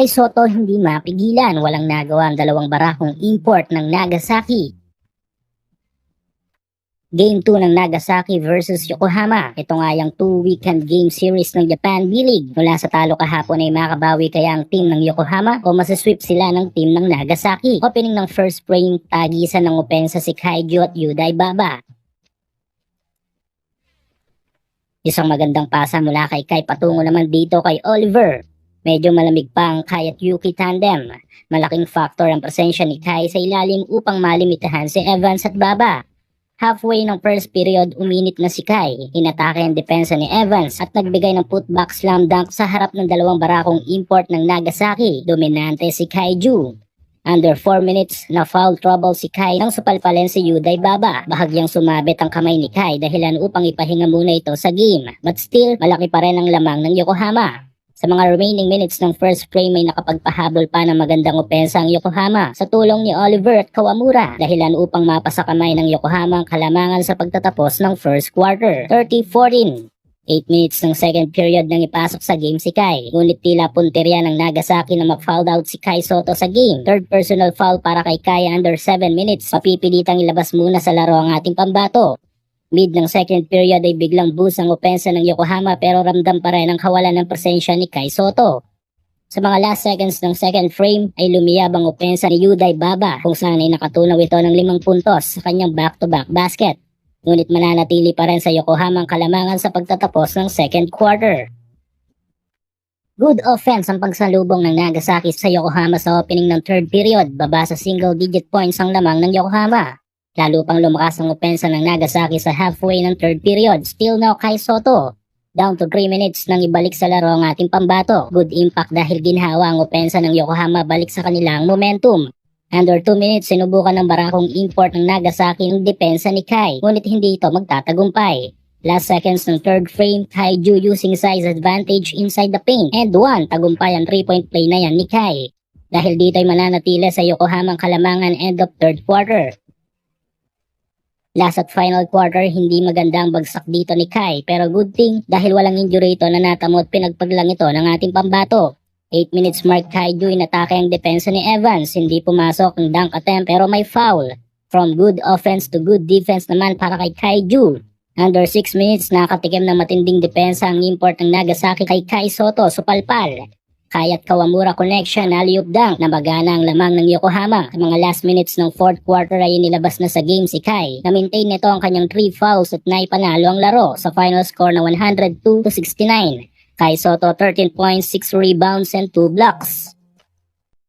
Kai Soto hindi mapigilan, walang nagawa ang dalawang barakong import ng Nagasaki. Game 2 ng Nagasaki versus Yokohama. Ito nga yung 2-weekend game series ng Japan B-League. Mula sa talo kahapon ay makabawi kaya ang team ng Yokohama o masasweep sila ng team ng Nagasaki. Opening ng first frame, tagisan ng opensa si Kaiju at Yuday Baba. Isang magandang pasa mula kay Kai patungo naman dito kay Oliver. Medyo malamig pa ang Kai at Yuki tandem. Malaking factor ang presensya ni Kai sa ilalim upang malimitahan si Evans at Baba. Halfway ng first period, uminit na si Kai. Inatake ang depensa ni Evans at nagbigay ng putback slam dunk sa harap ng dalawang barakong import ng Nagasaki. Dominante si Kaiju. Under 4 minutes, na foul trouble si Kai nang supalpalen si Yuday Baba. Bahagyang sumabit ang kamay ni Kai dahilan upang ipahinga muna ito sa game. But still, malaki pa rin ang lamang ng Yokohama. Sa mga remaining minutes ng first frame ay nakapagpahabol pa ng magandang opensa ang Yokohama sa tulong ni Oliver at Kawamura dahilan upang mapasa kamay ng Yokohama ang kalamangan sa pagtatapos ng first quarter. 30-14. 8 minutes ng second period nang ipasok sa game si Kai. Ngunit tila punterya ng Nagasaki na mag-foul out si Kai Soto sa game. Third personal foul para kay Kai under 7 minutes. Papipilitang ilabas muna sa laro ang ating pambato. Mid ng second period ay biglang boost ang opensa ng Yokohama pero ramdam pa rin ang kawalan ng presensya ni Kai Soto. Sa mga last seconds ng second frame ay lumiyab ang opensa ni Yuday Baba kung saan ay nakatunaw ito ng 5 puntos sa kanyang back-to-back basket. Ngunit mananatili pa rin sa Yokohama ang kalamangan sa pagtatapos ng second quarter. Good offense ang pagsalubong ng Nagasaki sa Yokohama sa opening ng third period. Baba sa single-digit points ang lamang ng Yokohama. Lalo pang lumakas ang opensa ng Nagasaki sa halfway ng third period. Still now Kai Soto. Down to 3 minutes nang ibalik sa laro ang ating pambato. Good impact dahil ginhawa ang opensa ng Yokohama balik sa kanilang momentum. Under 2 minutes sinubukan ng barakong import ng Nagasaki ang depensa ni Kai. Ngunit hindi ito magtatagumpay. Last seconds ng third frame, Kaiju using size advantage inside the paint. And 1, tagumpay ang 3-point play na yan ni Kai. Dahil dito ay mananatili sa Yokohama ang kalamangan end of third quarter. Last at final quarter, hindi maganda ang bagsak dito ni Kai pero good thing dahil walang injury ito na natamo at pinagpaglang ito ng ating pambato. 8 minutes mark Kaiju inatake ang depensa ni Evans, hindi pumasok ang dunk attempt pero may foul. From good offense to good defense naman para kay Kaiju. Under 6 minutes nakatikim ng matinding depensa ang import ng Nagasaki kay Kai Soto, supalpal. Kai at Kawamura connection, alley-oop dunk na magana ang lamang ng Yokohama. Sa mga last minutes ng fourth quarter ay inilabas na sa game si Kai. Na-maintain nito ang kanyang 3 fouls at naipanalo ang laro sa final score na 102-69. Kai Soto 13 points, 6 rebounds and 2 blocks.